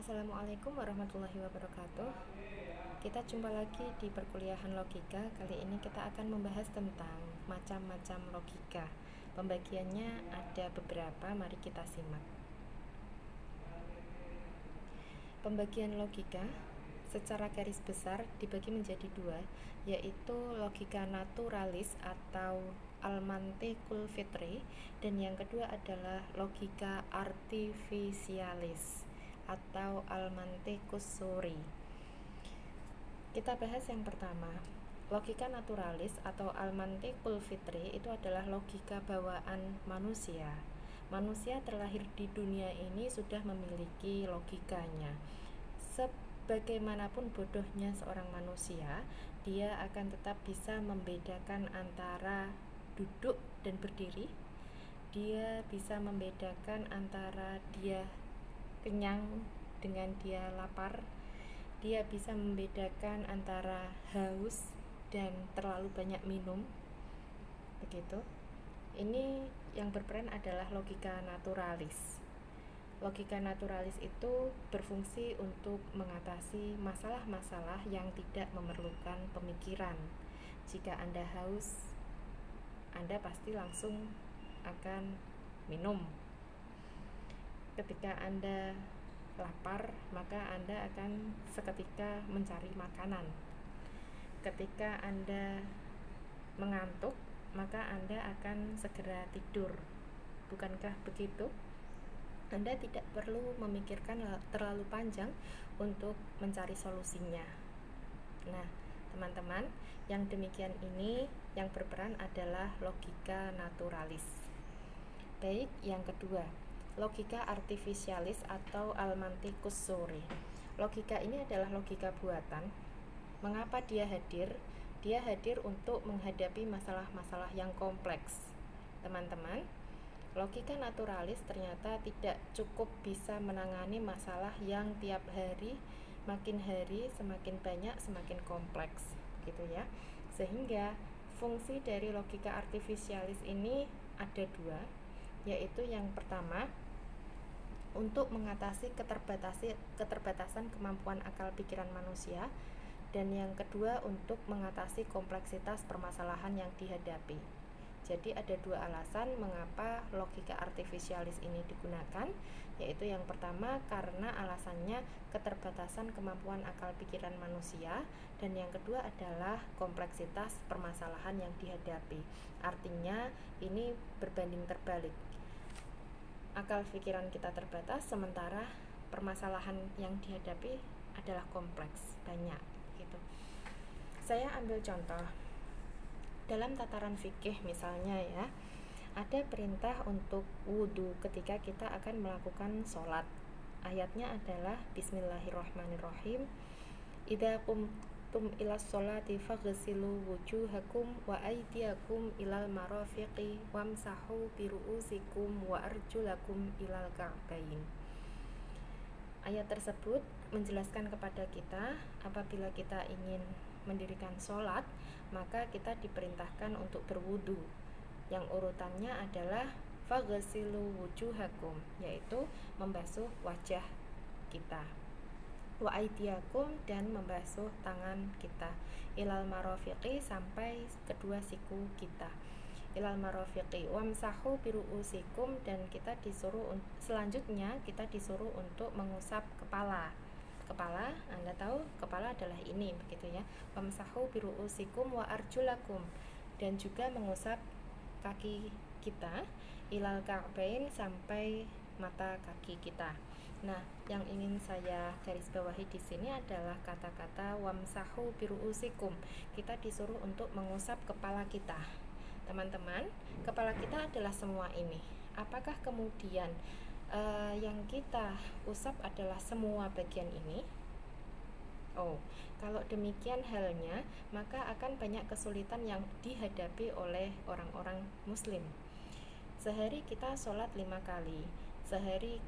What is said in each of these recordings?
Assalamualaikum warahmatullahi wabarakatuh. Kita jumpa lagi di perkuliahan logika. Kali ini kita akan membahas tentang macam-macam logika. Pembagiannya ada beberapa, mari kita simak. Pembagian logika secara garis besar dibagi menjadi dua, yaitu logika naturalis atau al-mantiqul fitri, dan yang kedua adalah logika artifisialis atau al-mantiqus suri. Kita bahas yang pertama. Logika naturalis atau al-mantiqul fitri itu adalah logika bawaan manusia. Manusia terlahir di dunia ini sudah memiliki logikanya. Sebagaimanapun bodohnya seorang manusia, dia akan tetap bisa membedakan antara duduk dan berdiri. Dia bisa membedakan antara dia kenyang dengan dia lapar. Dia bisa membedakan antara haus dan terlalu banyak minum. Begitu. Ini yang berperan adalah logika naturalis. Logika naturalis itu berfungsi untuk mengatasi masalah-masalah yang tidak memerlukan pemikiran. Jika Anda haus, Anda pasti langsung akan minum. Ketika Anda lapar, maka Anda akan seketika mencari makanan. Ketika Anda mengantuk, maka Anda akan segera tidur. Bukankah begitu? Anda tidak perlu memikirkan terlalu panjang untuk mencari solusinya. Nah, teman-teman, yang demikian ini yang berperan adalah logika naturalis. Baik, yang kedua, logika artifisialis atau al-mantiqus suri. Logika ini adalah logika buatan. Mengapa dia hadir? Dia hadir untuk menghadapi masalah-masalah yang kompleks. Teman-teman, logika naturalis ternyata tidak cukup bisa menangani masalah yang tiap hari semakin banyak, semakin kompleks, gitu ya. Sehingga fungsi dari logika artifisialis ini ada dua, yaitu yang pertama, untuk mengatasi keterbatasan kemampuan akal pikiran manusia, dan yang kedua untuk mengatasi kompleksitas permasalahan yang dihadapi. Jadi ada dua alasan mengapa logika artifisialis ini digunakan, yaitu yang pertama karena alasannya keterbatasan kemampuan akal pikiran manusia, dan yang kedua adalah kompleksitas permasalahan yang dihadapi. Artinya ini berbanding terbalik. Akal pikiran kita terbatas, sementara permasalahan yang dihadapi adalah kompleks, banyak gitu. Saya ambil contoh. Dalam tataran fikih misalnya ya, ada perintah untuk wudhu ketika kita akan melakukan sholat. Ayatnya adalah Bismillahirrahmanirrahim. Idza qumtum ilas sholati faghsilu wujuhakum wa aydiyakum ilal marafiqi wamsahu biru'usikum wa arjulakum ilal ka'bain. Ayat tersebut menjelaskan kepada kita apabila kita ingin mendirikan sholat, maka kita diperintahkan untuk berwudu. Yang urutannya adalah faghsilu wujuhakum, yaitu membasuh wajah kita, wa aidiyakum, dan membasuh tangan kita, ilal marafiqi, sampai kedua siku kita, ilal marafiqi, wamsahu biru'usikum, dan kita disuruh selanjutnya kita disuruh untuk mengusap kepala. Kepala, Anda tahu kepala adalah ini, begitu ya. Wamsahu biru'usikum wa arjulakum, dan juga mengusap kaki kita, ilal ka'bain, sampai mata kaki kita. Nah, yang ingin saya garis bawahi di sini adalah kata-kata wamsahu biru'usikum. Kita disuruh untuk mengusap kepala kita. Teman-teman, kepala kita adalah semua ini. Apakah kemudian yang kita usap adalah semua bagian ini? Oh, kalau demikian halnya, maka akan banyak kesulitan yang dihadapi oleh orang-orang muslim. Sehari kita sholat 5 kali, sehari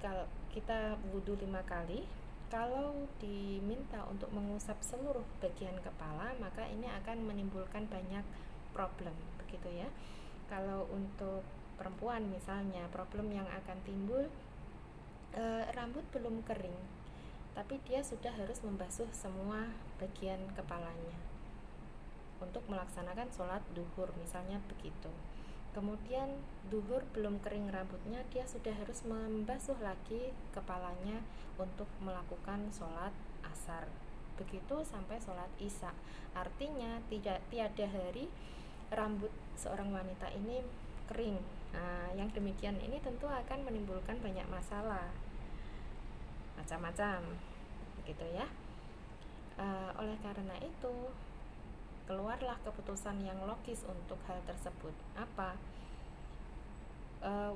kita wudhu 5 kali. Kalau diminta untuk mengusap seluruh bagian kepala, maka ini akan menimbulkan banyak problem, begitu ya. Kalau untuk perempuan misalnya, problem yang akan timbul, rambut belum kering, tapi dia sudah harus membasuh semua bagian kepalanya untuk melaksanakan sholat duhur, misalnya begitu. Kemudian duhur belum kering rambutnya, dia sudah harus membasuh lagi kepalanya untuk melakukan sholat asar. Begitu sampai sholat isya. Artinya tiada hari rambut seorang wanita ini kering. Nah, yang demikian ini tentu akan menimbulkan banyak masalah, macam-macam, begitu ya. Oleh karena itu keluarlah keputusan yang logis untuk hal tersebut. Apa?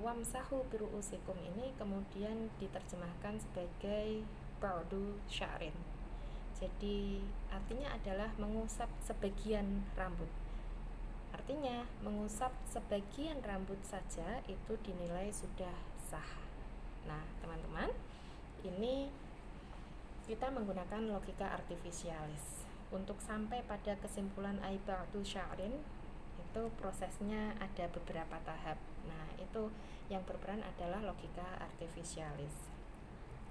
Wamsahu biru'usikum ini kemudian diterjemahkan sebagai ba'du sya'rin. Jadi artinya adalah mengusap sebagian rambut. Artinya mengusap sebagian rambut saja itu dinilai sudah sah. Nah, teman-teman, ini kita menggunakan logika artifisialis untuk sampai pada kesimpulan ba'du sya'rin. Itu prosesnya ada beberapa tahap. Nah, itu yang berperan adalah logika artifisialis.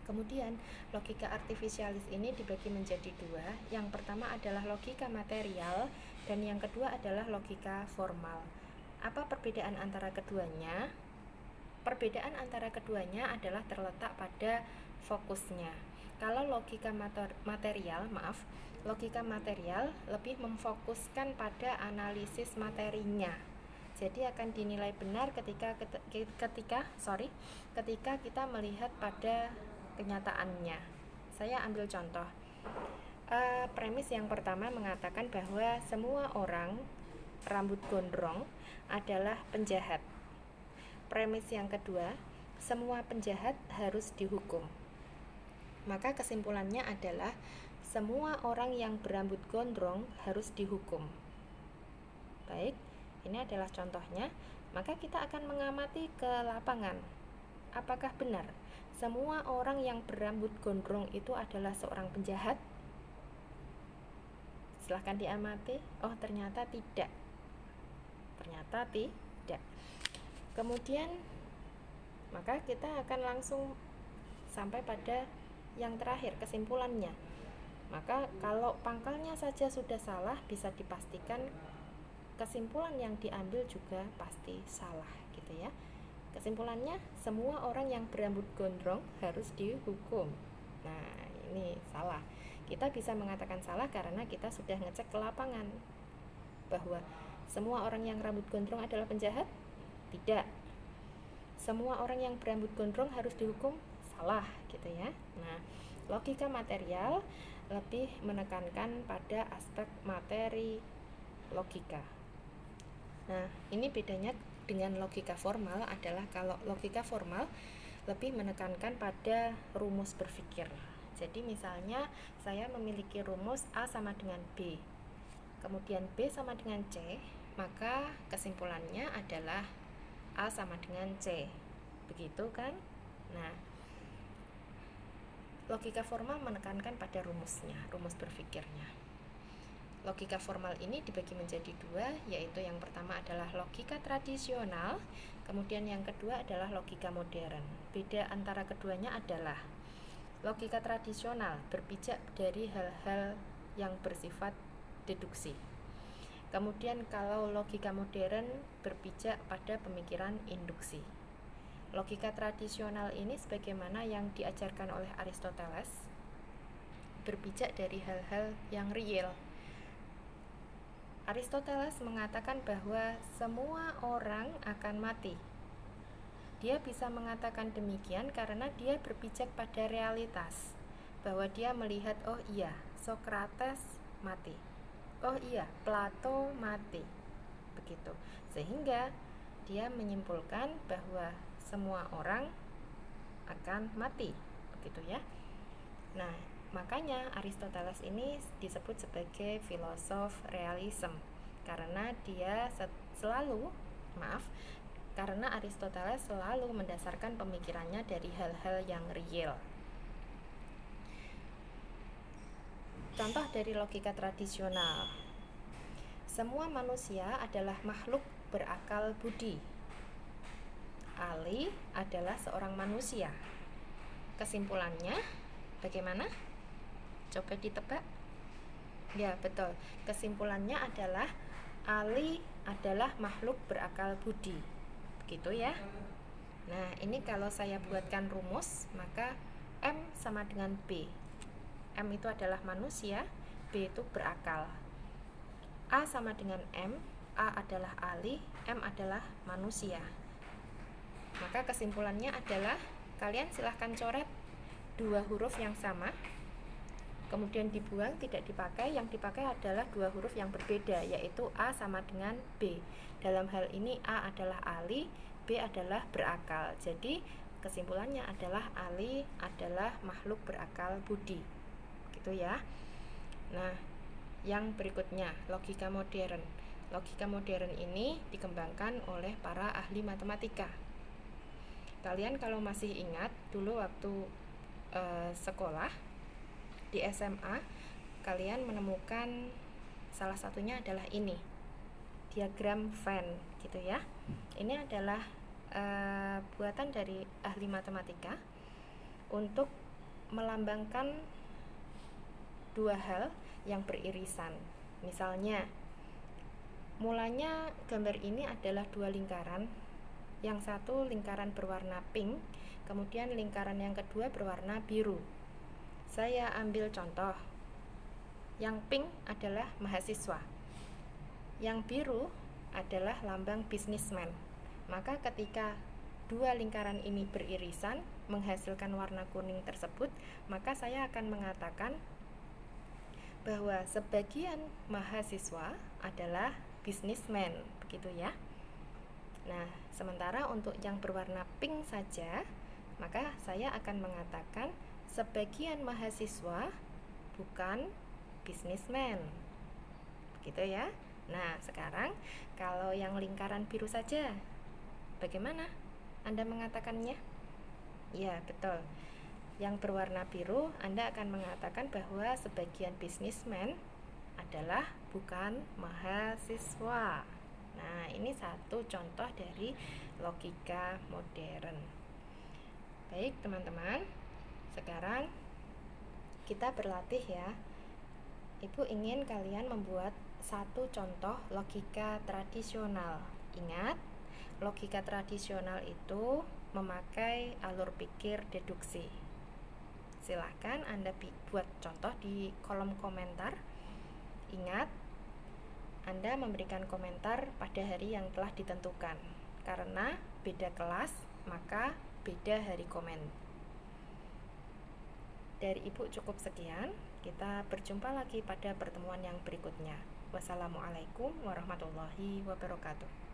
Kemudian logika artifisialis ini dibagi menjadi dua. Yang pertama adalah logika material dan yang kedua adalah logika formal. Apa perbedaan antara keduanya? Perbedaan antara keduanya adalah terletak pada fokusnya. Kalau logika logika material lebih memfokuskan pada analisis materinya. Jadi akan dinilai benar ketika kita melihat pada kenyataannya. Saya ambil contoh. Premis yang pertama mengatakan bahwa semua orang rambut gondrong adalah penjahat. Premis yang kedua, semua penjahat harus dihukum. Maka kesimpulannya adalah semua orang yang berambut gondrong harus dihukum. Baik, ini adalah contohnya. Maka kita akan mengamati ke lapangan. Apakah benar semua orang yang berambut gondrong itu adalah seorang penjahat? Silahkan diamati. Oh, ternyata tidak. Kemudian maka kita akan langsung sampai pada yang terakhir, kesimpulannya. Maka kalau pangkalnya saja sudah salah, bisa dipastikan kesimpulan yang diambil juga pasti salah, gitu ya. Kesimpulannya, semua orang yang berambut gondrong harus dihukum. Nah, ini salah. Kita bisa mengatakan salah karena kita sudah ngecek ke lapangan bahwa semua orang yang rambut gondrong adalah penjahat? Tidak. Semua orang yang berambut gondrong harus dihukum? Salah, gitu ya. Nah, logika material lebih menekankan pada aspek materi logika. Nah, ini bedanya dengan logika formal adalah kalau logika formal lebih menekankan pada rumus berpikir. Jadi misalnya saya memiliki rumus A sama dengan B, kemudian B sama dengan C, maka kesimpulannya adalah A sama dengan C. Begitu kan? Nah, logika formal menekankan pada rumusnya, rumus berpikirnya. Logika formal ini dibagi menjadi dua, yaitu yang pertama adalah logika tradisional, kemudian yang kedua adalah logika modern. Beda antara keduanya adalah logika tradisional berpijak dari hal-hal yang bersifat deduksi. Kemudian kalau logika modern berpijak pada pemikiran induksi. Logika tradisional ini sebagaimana yang diajarkan oleh Aristoteles, berpijak dari hal-hal yang real. Aristoteles mengatakan bahwa semua orang akan mati. Dia bisa mengatakan demikian karena dia berpijak pada realitas, bahwa dia melihat, oh iya, Socrates mati, oh iya, Plato mati, begitu. Sehingga dia menyimpulkan bahwa semua orang akan mati, begitu ya. Nah, makanya Aristoteles ini disebut sebagai filosof realism karena dia karena Aristoteles selalu mendasarkan pemikirannya dari hal-hal yang real. Contoh dari logika tradisional. Semua manusia adalah makhluk berakal budi. Ali adalah seorang manusia. Kesimpulannya bagaimana? Coba ditebak. Ya, betul. Kesimpulannya adalah Ali adalah makhluk berakal budi. Begitu ya. Nah, ini kalau saya buatkan rumus, maka M sama dengan B. M itu adalah manusia, B itu berakal. A sama dengan M, A adalah Ali, M adalah manusia. Maka kesimpulannya adalah kalian silahkan coret dua huruf yang sama, kemudian dibuang, tidak dipakai. Yang dipakai adalah dua huruf yang berbeda, yaitu A sama dengan B. Dalam hal ini A adalah Ali, B adalah berakal. Jadi kesimpulannya adalah Ali adalah makhluk berakal budi. Gitu ya. Nah, yang berikutnya, logika modern. Logika modern ini dikembangkan oleh para ahli matematika. Kalian kalau masih ingat dulu waktu sekolah di SMA, kalian menemukan salah satunya adalah ini, diagram Venn gitu ya. Ini adalah buatan dari ahli matematika untuk melambangkan dua hal yang beririsan. Misalnya, mulanya gambar ini adalah dua lingkaran. Yang satu lingkaran berwarna pink, kemudian lingkaran yang kedua berwarna biru. Saya ambil contoh. Yang pink adalah mahasiswa. Yang biru adalah lambang businessman. Maka ketika dua lingkaran ini beririsan menghasilkan warna kuning tersebut, maka saya akan mengatakan bahwa sebagian mahasiswa adalah businessman, begitu ya. Nah, sementara untuk yang berwarna pink saja, maka saya akan mengatakan sebagian mahasiswa bukan businessman, begitu ya. Nah, sekarang kalau yang lingkaran biru saja, bagaimana Anda mengatakannya? Ya, betul. Yang berwarna biru, Anda akan mengatakan bahwa sebagian businessman adalah bukan mahasiswa. Nah, ini satu contoh dari logika modern. Baik, teman-teman. Sekarang kita berlatih ya. Ibu ingin kalian membuat satu contoh logika tradisional. Ingat, logika tradisional itu memakai alur pikir deduksi. Silahkan Anda buat contoh di kolom komentar. Ingat, Anda memberikan komentar pada hari yang telah ditentukan. Karena beda kelas, maka beda hari komen. Dari Ibu cukup sekian. Kita berjumpa lagi pada pertemuan yang berikutnya. Wassalamualaikum warahmatullahi wabarakatuh.